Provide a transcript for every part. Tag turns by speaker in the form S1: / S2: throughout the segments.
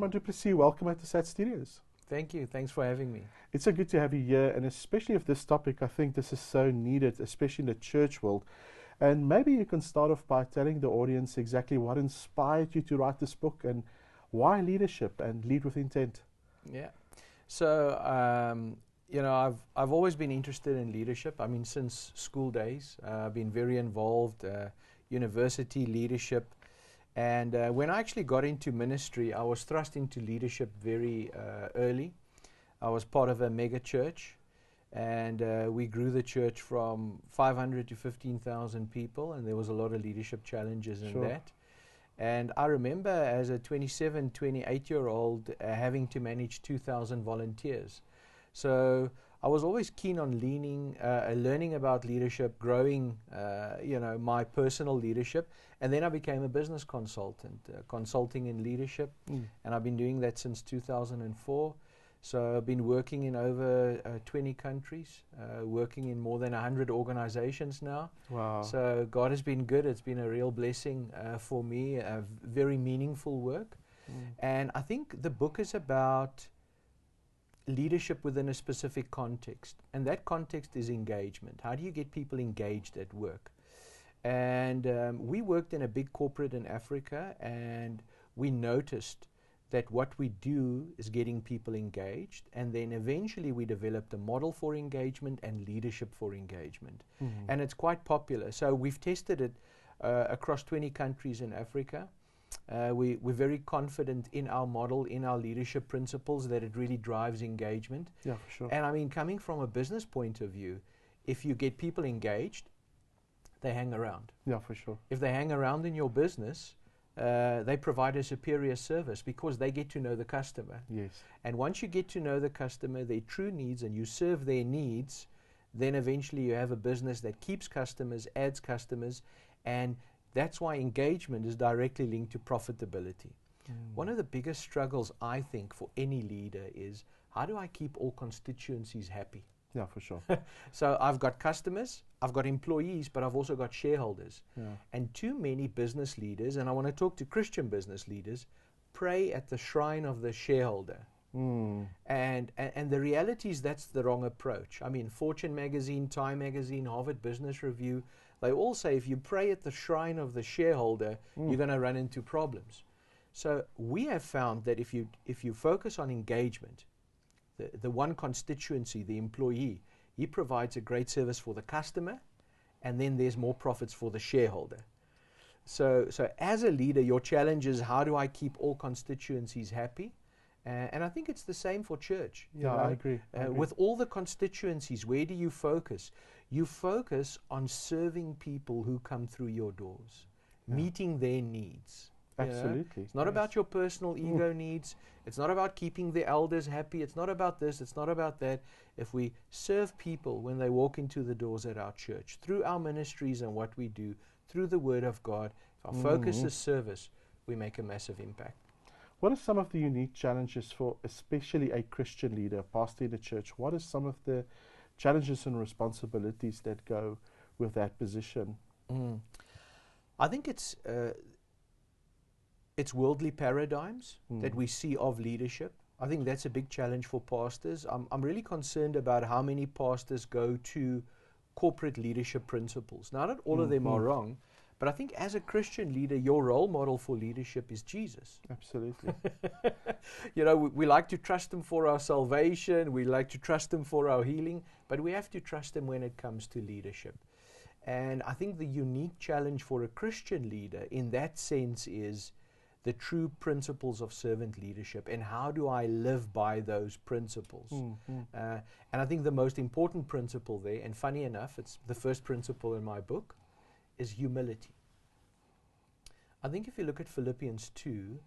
S1: Herman du Plessis, welcome at the SAT Studios.
S2: Thank you. Thanks for having me.
S1: It's so good to have you here, and especially of this topic, I think this is so needed, especially in the church world. And maybe you can start off by telling the audience exactly what inspired you to write this book and why leadership and lead with intent.
S2: Yeah. So, I've always been interested in leadership. I mean, since school days, I've been very involved, university leadership. And when I actually got into ministry, I was thrust into leadership very early. I was part of a mega church, and we grew the church from 500 to 15,000 people, and there was a lot of leadership challenges in that. And I remember as a 27, 28-year-old having to manage 2,000 volunteers. So I was always keen on learning about leadership, growing, my personal leadership. And then I became a business consultant, consulting in leadership. And I've been doing that since 2004. So I've been working in over 20 countries, working in more than 100 organizations now.
S1: Wow.
S2: So God has been good. It's been a real blessing for me, very meaningful work. And I think the book is about leadership within a specific context. And that context is engagement. How do you get people engaged at work? And we worked in a big corporate in Africa, and we noticed that what we do is getting people engaged, and then eventually we developed a model for engagement and leadership for engagement. And it's quite popular. So we've tested it across 20 countries in Africa. We're very confident in our model, in our leadership principles, that it really drives engagement.
S1: Yeah, for sure.
S2: And I mean, coming from a business point of view, if you get people engaged, they hang around.
S1: Yeah, for sure.
S2: If they hang around in your business, they provide a superior service because they get to know the customer.
S1: Yes.
S2: And once you get to know the customer, their true needs, and you serve their needs, then eventually you have a business that keeps customers, adds customers, and that's why engagement is directly linked to profitability. One of the biggest struggles, I think, for any leader is, how do I keep all constituencies happy?
S1: Yeah, for sure.
S2: So I've got customers, I've got employees, but I've also got shareholders.
S1: Yeah.
S2: And too many business leaders, and I want to talk to Christian business leaders, pray at the shrine of the shareholder. And the reality is that's the wrong approach. I mean, Fortune magazine, Time magazine, Harvard Business Review, they all say if you pray at the shrine of the shareholder, you're going to run into problems. So we have found that if you focus on engagement, the one constituency, the employee, he provides a great service for the customer, and then there's more profits for the shareholder. So as a leader, your challenge is, how do I keep all constituencies happy? And I think it's the same for church.
S1: Yeah, I agree.
S2: With all the constituencies, where do you focus? You focus on serving people who come through your doors, meeting their needs.
S1: Absolutely.
S2: It's not about your personal ego needs. It's not about keeping the elders happy. It's not about this. It's not about that. If we serve people when they walk into the doors at our church, through our ministries and what we do, through the Word of God, if our focus is service, we make a massive impact.
S1: What are some of the unique challenges for especially a Christian leader, pastor in the church? What are some of the challenges and responsibilities that go with that position?
S2: I think it's worldly paradigms that we see of leadership. I think that's a big challenge for pastors. I'm really concerned about how many pastors go to corporate leadership principles. Now, not all of them are wrong, but I think as a Christian leader, your role model for leadership is Jesus.
S1: Absolutely.
S2: We like to trust Him for our salvation. We like to trust Him for our healing, but we have to trust Him when it comes to leadership. And I think the unique challenge for a Christian leader in that sense is the true principles of servant leadership, and how do I live by those principles? And I think the most important principle there, and funny enough, it's the first principle in my book, is humility. I think if you look at Philippians 2,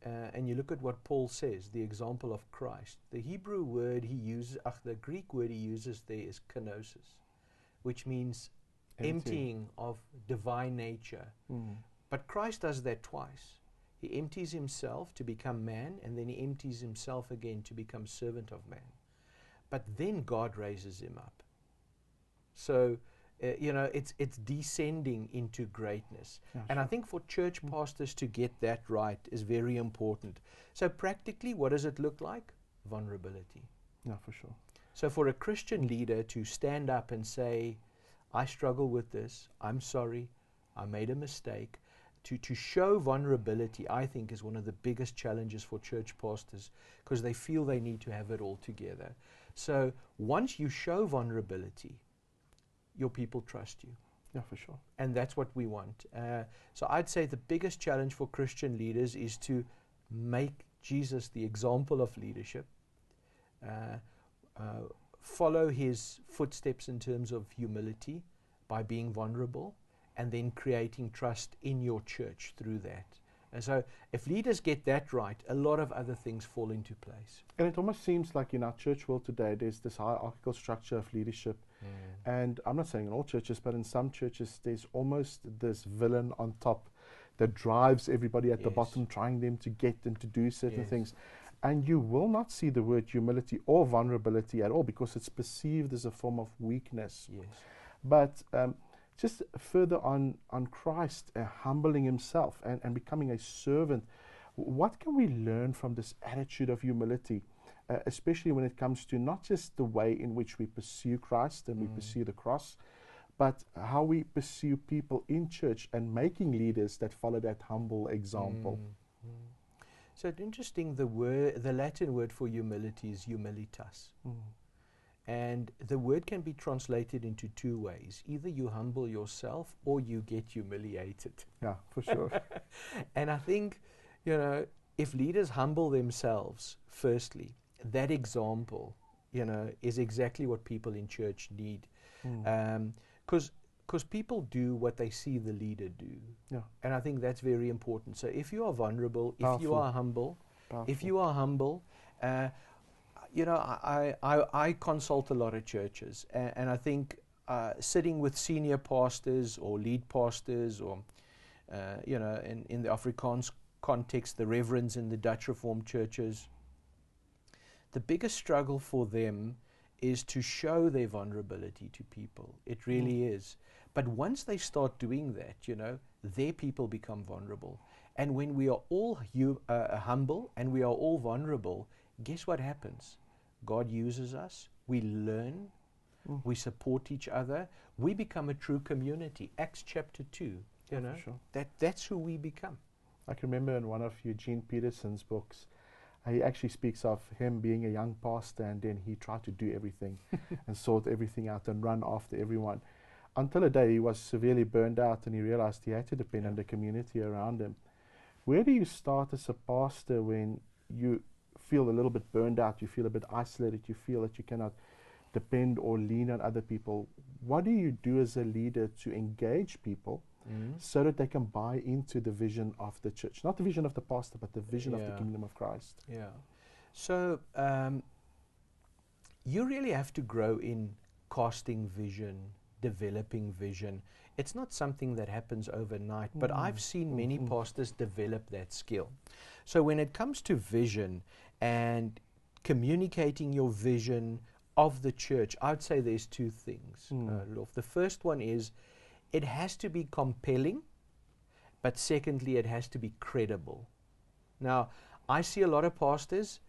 S2: and you look at what Paul says, the example of Christ, the Hebrew word he uses, the Greek word he uses there is kenosis, which means emptying of divine nature. But Christ does that twice. He empties himself to become man, and then he empties himself again to become servant of man. But then God raises him up. So it's descending into greatness.
S1: Yeah,
S2: And I
S1: sure.
S2: think for church pastors to get that right is very important. So practically, what does it look like? Vulnerability.
S1: Yeah, for sure.
S2: So for a Christian leader to stand up and say, I struggle with this, I'm sorry, I made a mistake, to show vulnerability, I think, is one of the biggest challenges for church pastors, because they feel they need to have it all together. So once you show vulnerability, your people trust you.
S1: Yeah, for sure.
S2: And that's what we want. So I'd say the biggest challenge for Christian leaders is to make Jesus the example of leadership, follow his footsteps in terms of humility by being vulnerable, and then creating trust in your church through that. And so if leaders get that right, a lot of other things fall into place.
S1: And it almost seems like in our church world today, there's this hierarchical structure of leadership. And I'm not saying in all churches, but in some churches, there's almost this villain on top that drives everybody at the
S2: Yes.
S1: bottom, trying them to get and to do certain
S2: Yes.
S1: things. And you will not see the word humility or vulnerability at all, because it's perceived as a form of weakness.
S2: Yes.
S1: But just further on Christ humbling himself and becoming a servant, what can we learn from this attitude of humility, especially when it comes to not just the way in which we pursue Christ and we pursue the cross, but how we pursue people in church and making leaders that follow that humble example?
S2: So it's interesting, the Latin word for humility is humilitas. And the word can be translated into two ways. Either you humble yourself or you get humiliated.
S1: Yeah, for sure.
S2: And I think, if leaders humble themselves, firstly, that example, is exactly what people in church need. Because people do what they see the leader do.
S1: Yeah.
S2: And I think that's very important. So if you are vulnerable,
S1: Powerful.
S2: if you are humble,
S1: Powerful.
S2: I consult a lot of churches, and I think sitting with senior pastors or lead pastors, or in the Afrikaans context, the reverends in the Dutch Reformed churches, the biggest struggle for them is to show their vulnerability to people. It really is. But once they start doing that, their people become vulnerable. And when we are all humble and we are all vulnerable, guess what happens? God uses us, we learn, we support each other, we become a true community. Acts chapter 2,
S1: Sure.
S2: that's who we become.
S1: I can remember in one of Eugene Peterson's books, he actually speaks of him being a young pastor, and then he tried to do everything and sort everything out and run after everyone. Until a day he was severely burned out and he realized he had to depend on the community around him. Where do you start as a pastor when you feel a little bit burned out, you feel a bit isolated, you feel that you cannot depend or lean on other people? What do you do as a leader to engage people so that they can buy into the vision of the church? Not the vision of the pastor, but the vision of the kingdom of Christ.
S2: Yeah. So you really have to grow in casting vision, developing vision. It's not something that happens overnight, but I've seen many pastors develop that skill. So when it comes to vision and communicating your vision of the church, I'd say there's two things. The first one is it has to be compelling, but secondly, it has to be credible. Now, I see a lot of pastors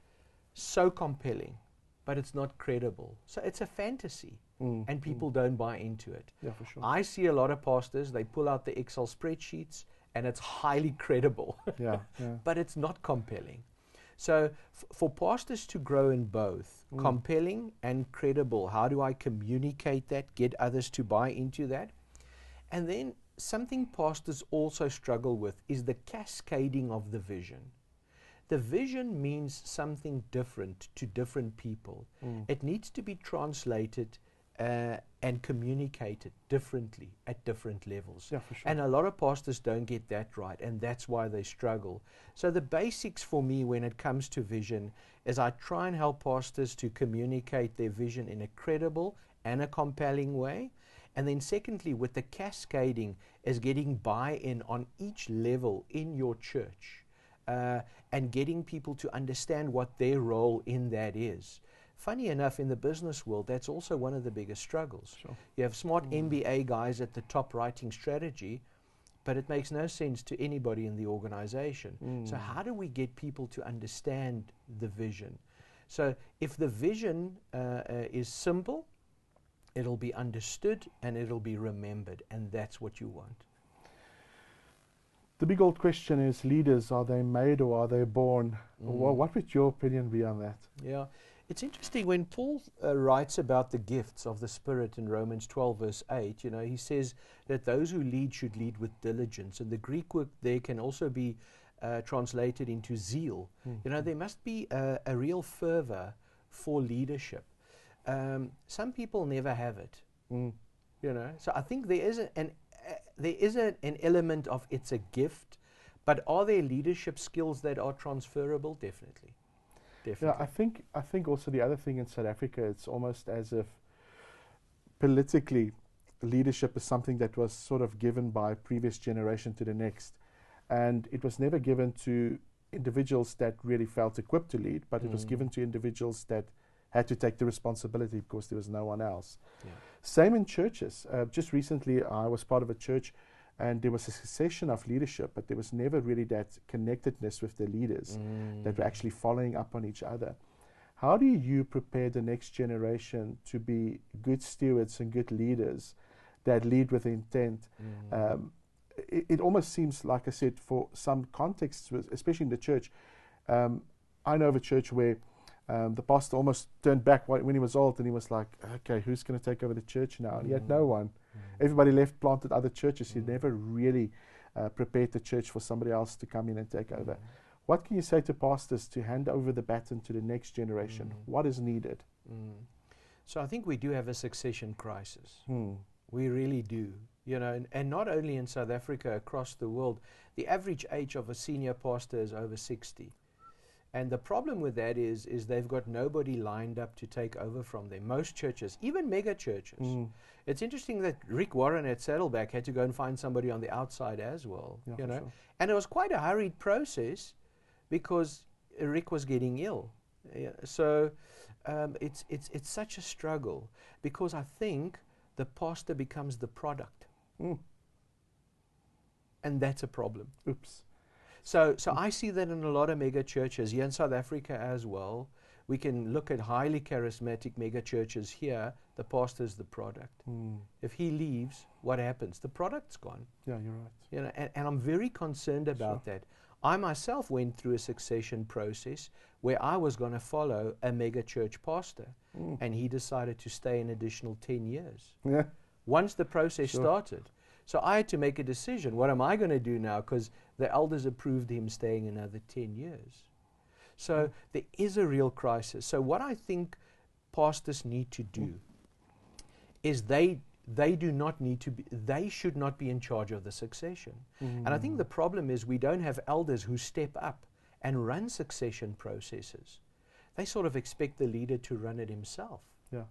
S2: so compelling, but it's not credible. So it's a fantasy, and people don't buy into it.
S1: Yeah, for sure.
S2: I see a lot of pastors, they pull out the Excel spreadsheets, and it's highly credible,
S1: yeah.
S2: but it's not compelling. So for pastors to grow in both, compelling and credible, how do I communicate that, get others to buy into that? And then something pastors also struggle with is the cascading of the vision. The vision means something different to different people. It needs to be translated and communicated differently at different levels.
S1: Yeah, for sure.
S2: And a lot of pastors don't get that right, and that's why they struggle. So the basics for me when it comes to vision is I try and help pastors to communicate their vision in a credible and a compelling way. And then secondly, with the cascading, is getting buy-in on each level in your church and getting people to understand what their role in that is. funny enough, in the business world, that's also one of the biggest struggles.
S1: Sure.
S2: You have smart MBA guys at the top writing strategy, but it makes no sense to anybody in the organization. So how do we get people to understand the vision? So if the vision is simple, it'll be understood and it'll be remembered, and that's what you want.
S1: The big old question is, leaders, are they made or are they born? What would your opinion be on that?
S2: Yeah, it's interesting when Paul writes about the gifts of the Spirit in Romans 12 verse 8, you know, he says that those who lead should lead with diligence, and the Greek word there can also be translated into zeal. You know, there must be a real fervor for leadership. Some people never have it, you know, so I think there is an element of it's a gift, but are there leadership skills that are transferable? Definitely.
S1: Yeah, I think also the other thing in South Africa, it's almost as if politically leadership is something that was sort of given by previous generation to the next, and it was never given to individuals that really felt equipped to lead, but it was given to individuals that had to take the responsibility because there was no one else.
S2: Yeah.
S1: Same in churches. Just recently I was part of a church and there was a succession of leadership, but there was never really that connectedness with the leaders that were actually following up on each other. How do you prepare the next generation to be good stewards and good leaders that lead with intent? It almost seems, like I said, for some contexts, especially in the church, I know of a church where the pastor almost turned back when he was old, and he was like, okay, who's going to take over the church now? And he had no one. Everybody left, planted other churches. He never really prepared the church for somebody else to come in and take over. What can you say to pastors to hand over the baton to the next generation? What is needed?
S2: So I think we do have a succession crisis. We really do. You know, and not only in South Africa, across the world, the average age of a senior pastor is over 60. And the problem with that is they've got nobody lined up to take over from them. Most churches, even mega churches. It's interesting that Rick Warren at Saddleback had to go and find somebody on the outside as well.
S1: Yeah,
S2: you know,
S1: sure.
S2: And it was quite a hurried process because Rick was getting ill. So it's such a struggle because I think the pastor becomes the product. And that's a problem.
S1: Oops.
S2: So I see that in a lot of mega churches here in South Africa as well. We can look at highly charismatic mega churches here. The pastor's the product. If he leaves, what happens? The product's gone.
S1: Yeah, you're right.
S2: You know, and I'm very concerned about that. I myself went through a succession process where I was going to follow a mega church pastor, and he decided to stay an additional 10 years.
S1: Yeah.
S2: Once the process started. So I had to make a decision. What am I going to do now? Because the elders approved him staying another 10 years. So there is a real crisis. So what I think pastors need to do is they should not be in charge of the succession. And I think the problem is we don't have elders who step up and run succession processes. They sort of expect the leader to run it himself.
S1: Yeah.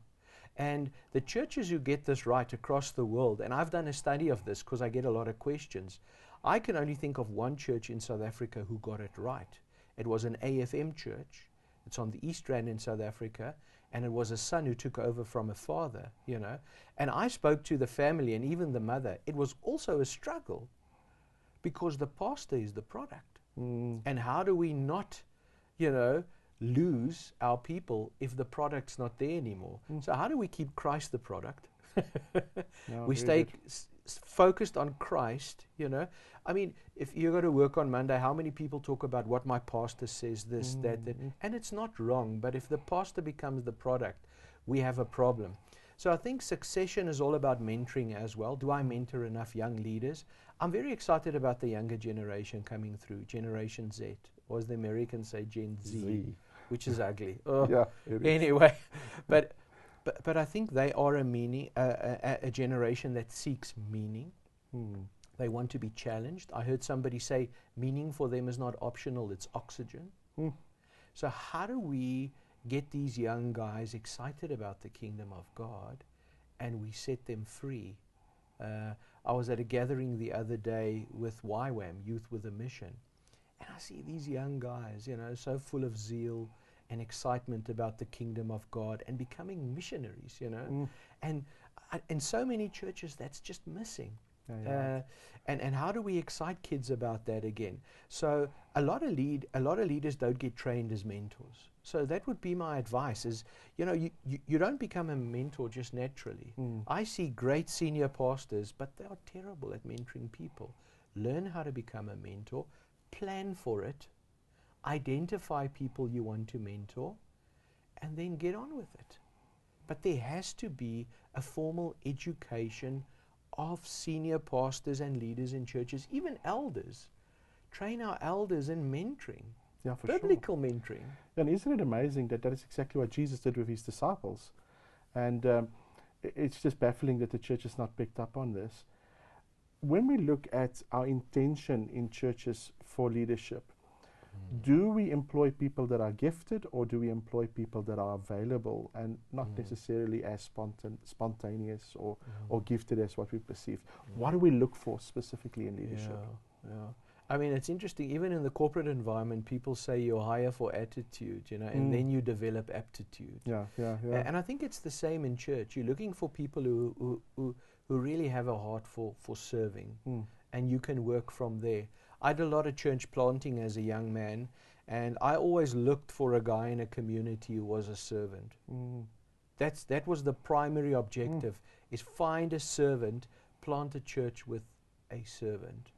S2: And the churches who get this right across the world, and I've done a study of this because I get a lot of questions, I can only think of one church in South Africa who got it right. It was an AFM church. It's on the East Rand in South Africa, and it was a son who took over from a father, you know. And I spoke to the family and even the mother. It was also a struggle because the pastor is the product. And how do we not, you know, lose our people if the product's not there anymore? So how do we keep Christ the product? We stay focused on Christ, you know. I mean, if you're going to work on Monday, how many people talk about what my pastor says, this, that, and it's not wrong, but if the pastor becomes the product, we have a problem. So I think succession is all about mentoring as well. Do I mentor enough young leaders? I'm very excited about the younger generation coming through, Generation Z, or as the Americans say, Gen Z. Which is ugly.
S1: Yeah, it is.
S2: Anyway, but I think they are a generation that seeks meaning. They want to be challenged. I heard somebody say meaning for them is not optional, it's oxygen. So how do we get these young guys excited about the kingdom of God and we set them free? I was at a gathering the other day with YWAM, Youth with a Mission, and I see these young guys, you know, so full of zeal and excitement about the kingdom of God and becoming missionaries, you know. And in so many churches, that's just missing. And how do we excite kids about that again? So a lot of leaders don't get trained as mentors. So that would be my advice is, you know, you don't become a mentor just naturally. I see great senior pastors, but they are terrible at mentoring people. Learn how to become a mentor, plan for it, identify people you want to mentor, and then get on with it. But there has to be a formal education of senior pastors and leaders in churches, even elders. Train our elders in mentoring, biblical mentoring.
S1: And isn't it amazing that that is exactly what Jesus did with his disciples? And it's just baffling that the church has not picked up on this. When we look at our intention in churches for leadership, do we employ people that are gifted, or do we employ people that are available and not necessarily as spontaneous or gifted as what we perceive? What do we look for specifically in leadership?
S2: I mean, it's interesting, even in the corporate environment, people say you hire for attitude, you know, and then you develop aptitude. And I think it's the same in church. You're looking for people who really have a heart for serving, and you can work from there. I did a lot of church planting as a young man, and I always looked for a guy in a community who was a servant. That was the primary objective, is find a servant, plant a church with a servant,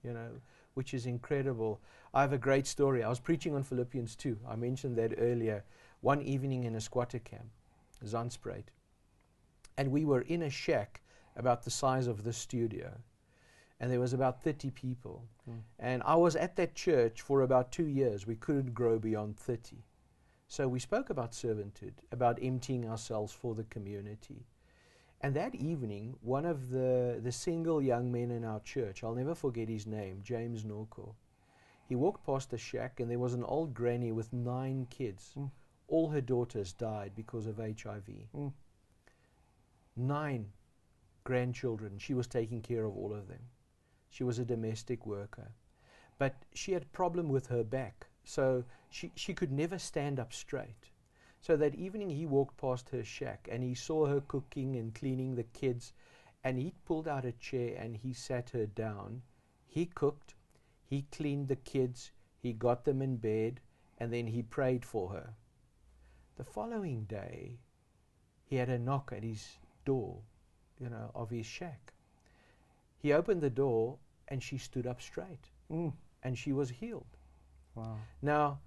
S2: you know, which is incredible. I have a great story. I was preaching on Philippians 2. I mentioned that earlier. One evening in a squatter camp, Zandspruit, and we were in a shack about the size of this studio. And there was about 30 people. And I was at that church for about 2 years. We couldn't grow beyond 30. So we spoke about servanthood, about emptying ourselves for the community. And that evening, one of the single young men in our church, I'll never forget his name, James Norco, he walked past the shack, and there was an old granny with 9 kids. All her daughters died because of HIV. 9 grandchildren. She was taking care of all of them. She was a domestic worker. But she had a problem with her back, so she could never stand up straight. So that evening he walked past her shack, and he saw her cooking and cleaning the kids, and he pulled out a chair and he sat her down. He cooked, he cleaned the kids, he got them in bed, and then he prayed for her. The following day, he had a knock at his door, you know, of his shack. He opened the door, and she stood up straight, and she was healed.
S1: Wow.
S2: Now,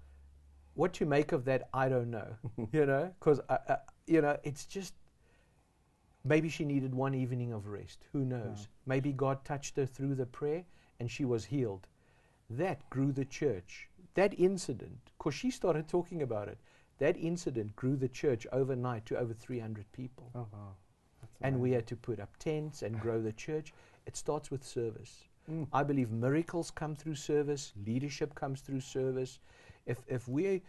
S2: what to make of that, I don't know, you know, because, you know, it's just, maybe she needed one evening of rest. Who knows? Maybe God touched her through the prayer, and she was healed. That grew the church. That incident, because she started talking about it, that incident grew the church overnight to over 300 people.
S1: Oh, wow.
S2: And we had to put up tents and grow the church. It starts with service. I believe miracles come through service. Leadership comes through service. If we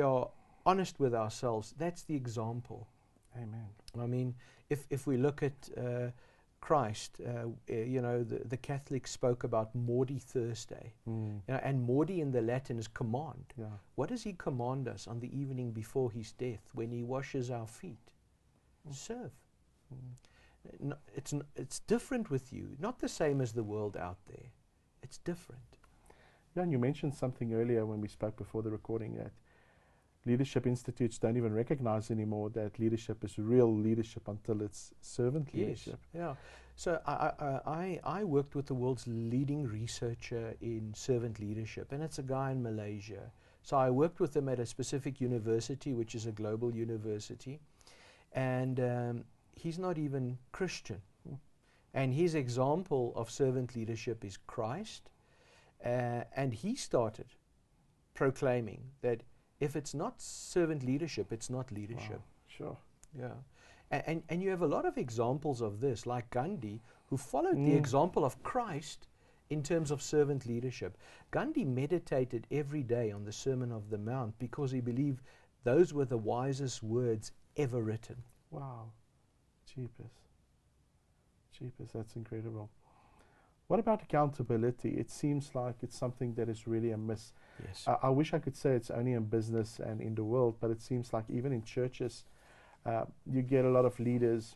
S2: are honest with ourselves, that's the example.
S1: Amen.
S2: I mean, if we look at Christ, you know, the Catholics spoke about Maundy Thursday. You know, and Maundy in the Latin is command. What does he command us on the evening before his death when he washes our feet? Serve. It's different with you, not the same as the world out there. It's different.
S1: Yeah, and you mentioned something earlier when we spoke before the recording that leadership institutes don't even recognize anymore that leadership is real leadership until it's servant leadership.
S2: Yeah. So I worked with the world's leading researcher in servant leadership, and it's a guy in Malaysia. So I worked with him at a specific university, which is a global university, and he's not even Christian. And his example of servant leadership is Christ. And he started proclaiming that if it's not servant leadership, it's not leadership.
S1: Wow. Sure.
S2: Yeah. And you have a lot of examples of this, like Gandhi, who followed the example of Christ in terms of servant leadership. Gandhi meditated every day on the Sermon of the Mount because he believed those were the wisest words ever written.
S1: Wow. Jeepers, that's incredible. What about accountability? It seems like it's something that is really a miss.
S2: Yes.
S1: I wish I could say it's only in business and in the world, but it seems like even in churches, you get a lot of leaders.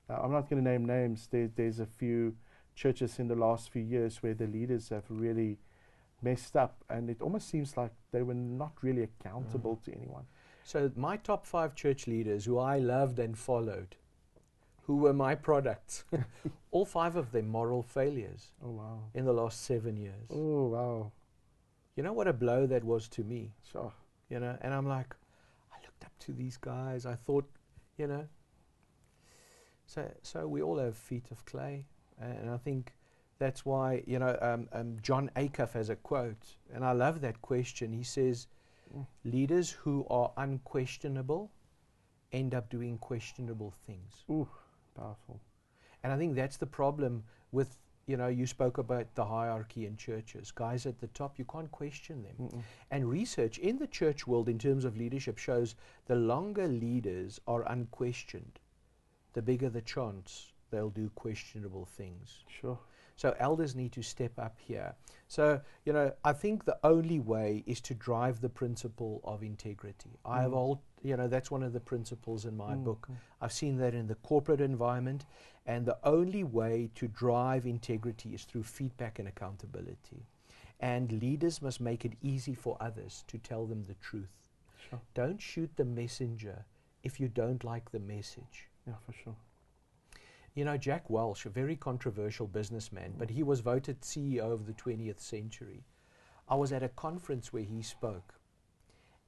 S1: I'm not going to name names. There's a few churches in the last few years where the leaders have really messed up, and it almost seems like they were not really accountable to anyone.
S2: So my top 5 church leaders who I loved and followed, who were my products, all 5 of them moral failures.
S1: Oh, wow.
S2: In the last 7 years.
S1: Oh, wow.
S2: You know what a blow that was to me?
S1: Sure.
S2: You know, and I'm like, I looked up to these guys. I thought, you know, so we all have feet of clay, and I think that's why, you know, John Acuff has a quote, and I love that question. He says, leaders who are unquestionable end up doing questionable things.
S1: Ooh, powerful.
S2: And I think that's the problem with, you know, you spoke about the hierarchy in churches. Guys at the top, you can't question them. And research in the church world in terms of leadership shows the longer leaders are unquestioned, the bigger the chance they'll do questionable things.
S1: Sure.
S2: So elders need to step up here. So, you know, I think the only way is to drive the principle of integrity. I have all, you know, that's one of the principles in my book. I've seen that in the corporate environment, and the only way to drive integrity is through feedback and accountability. And leaders must make it easy for others to tell them the truth.
S1: Sure.
S2: Don't shoot the messenger if you don't like the message.
S1: Yeah, for sure.
S2: You know, Jack Welch, a very controversial businessman, but he was voted CEO of the 20th century. I was at a conference where he spoke,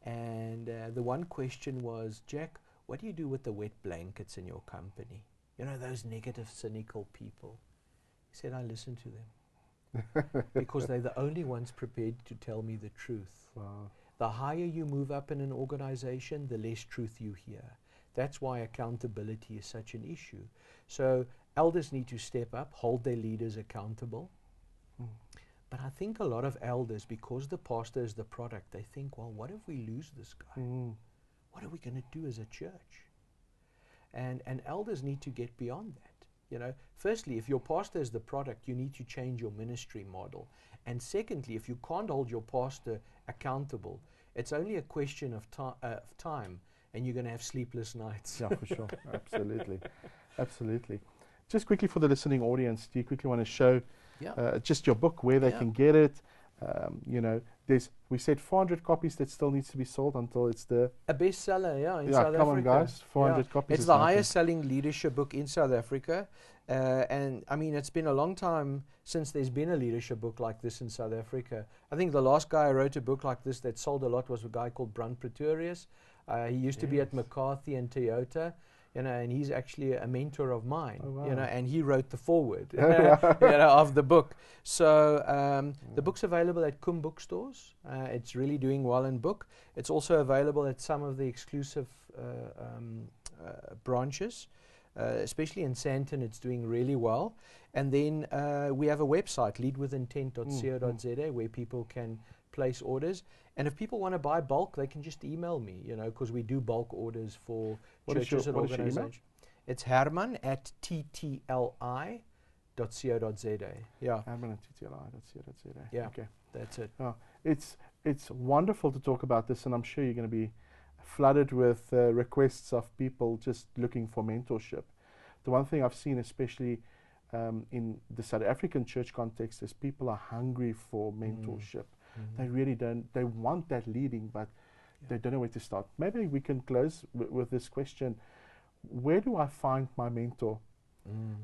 S2: and the one question was, Jack, what do you do with the wet blankets in your company? You know, those negative, cynical people. He said, I listen to them because they're the only ones prepared to tell me the truth.
S1: Wow.
S2: The higher you move up in an organization, the less truth you hear. That's why accountability is such an issue. So elders need to step up, hold their leaders accountable. But I think a lot of elders, because the pastor is the product, they think, well, what if we lose this guy? What are we going to do as a church? And elders need to get beyond that. You know, firstly, if your pastor is the product, you need to change your ministry model. And secondly, if you can't hold your pastor accountable, it's only a question of time, and you're going to have sleepless nights.
S1: Yeah, for sure. Absolutely. Absolutely. Just quickly for the listening audience, do you quickly want to show just your book, where they can get it? You know, we said 400 copies that still needs to be sold until it's a
S2: bestseller, in South Africa.
S1: Come on, guys, 400 copies.
S2: It's the highest selling leadership book in South Africa. And I mean, it's been a long time since there's been a leadership book like this in South Africa. I think the last guy who wrote a book like this that sold a lot was a guy called Brunt Pretorius. He used to be at McCarthy and Toyota, you know, and he's actually a mentor of mine, you know, and he wrote the foreword you know, of the book. So the book's available at Kum bookstores. It's really doing well in book. It's also available at some of the exclusive branches, especially in Sandton. It's doing really well. And then we have a website, leadwithintent.co.za, where people can place orders. And if people want to buy bulk, they can just email me, you know, because we do bulk orders for churches and organizations. It's Herman at TTLI.co.za. Yeah.
S1: Herman at TTLI.co.za.
S2: Yeah.
S1: Okay.
S2: That's it.
S1: It's wonderful to talk about this, and I'm sure you're going to be flooded with requests of people just looking for mentorship. The one thing I've seen, especially in the South African church context, is people are hungry for mentorship. They really don't. They want that leading, but they don't know where to start. Maybe we can close with this question: where do I find my mentor?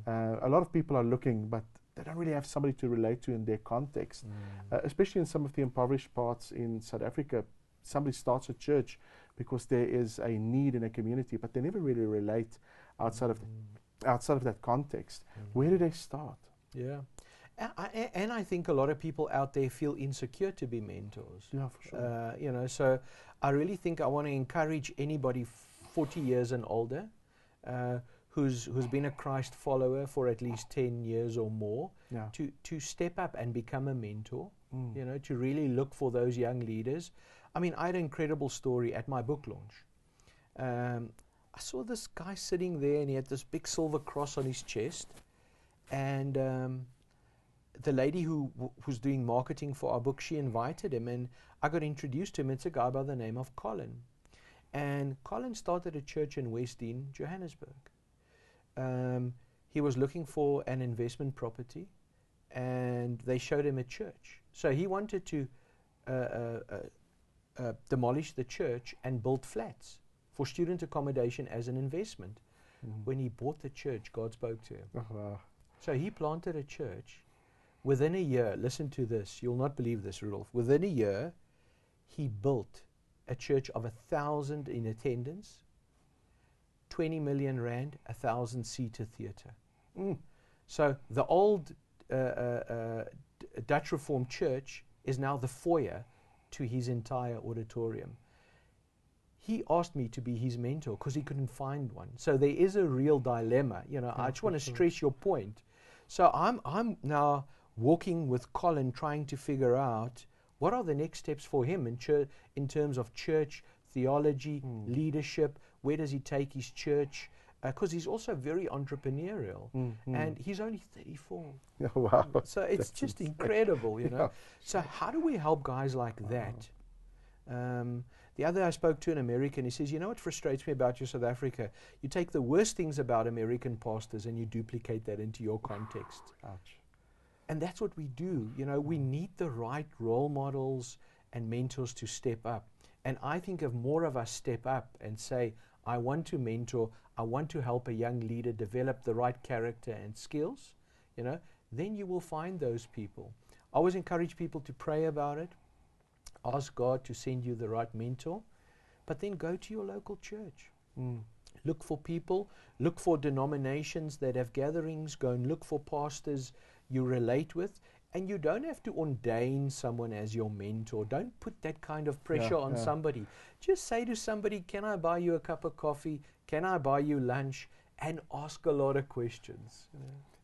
S1: A lot of people are looking, but they don't really have somebody to relate to in their context. Especially in some of the impoverished parts in South Africa, somebody starts a church because there is a need in a community, but they never really relate outside of that context. Where do they start?
S2: Yeah. And I think a lot of people out there feel insecure to be mentors.
S1: Yeah, for sure.
S2: You know, so I really think I want to encourage anybody 40 years and older who's been a Christ follower for at least 10 years or more to step up and become a mentor, you know, to really look for those young leaders. I mean, I had an incredible story at my book launch. I saw this guy sitting there, and he had this big silver cross on his chest, and the lady who was doing marketing for our book, she invited him, and I got introduced to him. It's a guy by the name of Colin. And Colin started a church in West Dean, Johannesburg. He was looking for an investment property, and they showed him a church. So he wanted to demolish the church and build flats for student accommodation as an investment. When he bought the church, God spoke to him.
S1: Oh, wow.
S2: So he planted a church. Within a year, listen to this, you'll not believe this, Rudolph. Within a year, he built a church of 1,000 in attendance, 20 million rand, 1,000-seater theatre. So the old Dutch Reformed church is now the foyer to his entire auditorium. He asked me to be his mentor because he couldn't find one. So there is a real dilemma. You know, I just want to stress your point. So I'm now walking with Colin, trying to figure out what are the next steps for him in terms of church theology, leadership. Where does he take his church? Because he's also very entrepreneurial, and he's only 34.
S1: Oh, wow.
S2: So it's just incredible, you know.
S1: Yeah.
S2: So how do we help guys like that? The other I spoke to an American, he says, you know what frustrates me about you, South Africa? You take the worst things about American pastors and you duplicate that into your context.
S1: Ouch.
S2: And that's what we do. You know, we need the right role models and mentors to step up. And I think if more of us step up and say, I want to mentor, I want to help a young leader develop the right character and skills, you know, then you will find those people. I always encourage people to pray about it. Ask God to send you the right mentor, but then go to your local church. Look for people, look for denominations that have gatherings, go and look for pastors you relate with, and you don't have to ordain someone as your mentor. Don't put that kind of pressure on somebody. Just say to somebody, can I buy you a cup of coffee? Can I buy you lunch? And ask a lot of questions.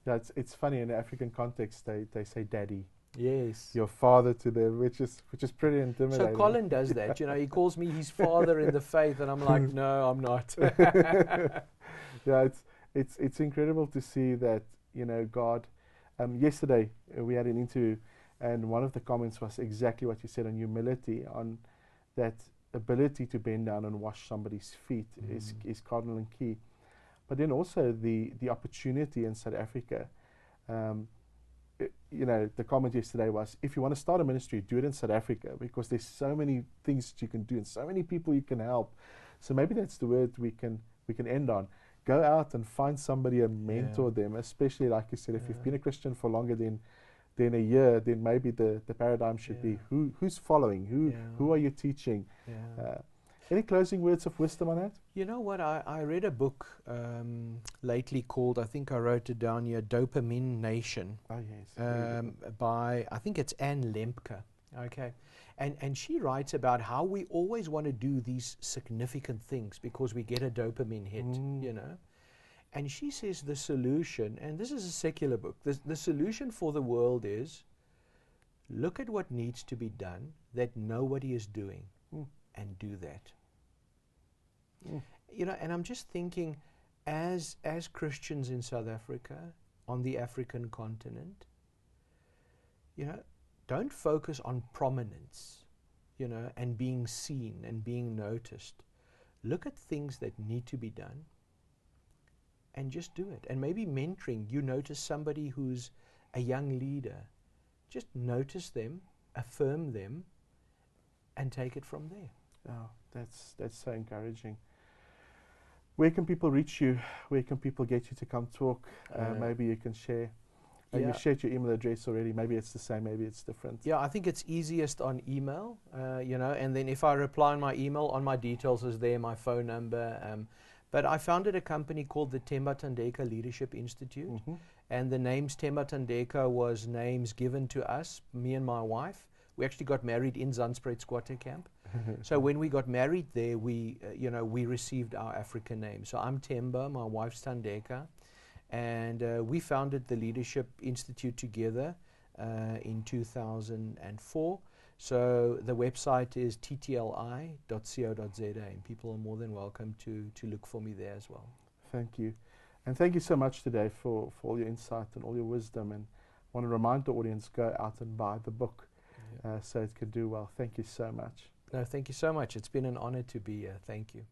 S1: Yeah, it's funny in the African context, they say daddy.
S2: Yes.
S1: Your father to them, which is pretty intimidating.
S2: So Colin does that, you know, he calls me his father in the faith, and I'm like, no, I'm not.
S1: Yeah, it's incredible to see that, you know, God. Yesterday we had an interview, and one of the comments was exactly what you said on humility, on that ability to bend down and wash somebody's feet is cardinal and key. But then also the opportunity in South Africa. You know, the comment yesterday was, if you want to start a ministry, do it in South Africa, because there's so many things that you can do and so many people you can help. So maybe that's the word we can end on. Go out and find somebody and mentor them, especially like you said, if you've been a Christian for longer than a year, then maybe the paradigm should be who's following, who are you teaching? Any closing words of wisdom on that?
S2: You know what, I read a book lately called, I think I wrote it down here, Dopamine Nation.
S1: Oh yes.
S2: By, I think it's Anne Lempke. Okay. And she writes about how we always want to do these significant things because we get a dopamine hit, you know. And she says the solution, and this is a secular book, the solution for the world is look at what needs to be done that nobody is doing and do that. You know, and I'm just thinking, as Christians in South Africa, on the African continent, you know, don't focus on prominence, you know, and being seen and being noticed. Look at things that need to be done and just do it. And maybe mentoring, you notice somebody who's a young leader, just notice them, affirm them, and take it from there.
S1: Oh, that's so encouraging. Where can people reach you? Where can people get you to come talk? Maybe you can share. You shared your email address already. Maybe it's the same, maybe it's different.
S2: Yeah, I think it's easiest on email, you know, and then if I reply on my email, on my details is there, my phone number. But I founded a company called the Themba Thandeka Leadership Institute, and the names Themba Thandeka was names given to us, me and my wife. We actually got married in Zandspruit Squatter Camp. So when we got married there, we, you know, we received our African name. So I'm Themba, my wife's Thandeka. And we founded the Leadership Institute together in 2004. So the website is ttli.co.za, and people are more than welcome to look for me there as well.
S1: Thank you. And thank you so much today for all your insight and all your wisdom, and want to remind the audience, go out and buy the book
S2: Yeah.
S1: so it can do well. Thank you so much.
S2: No, thank you so much. It's been an honor to be here. Thank you.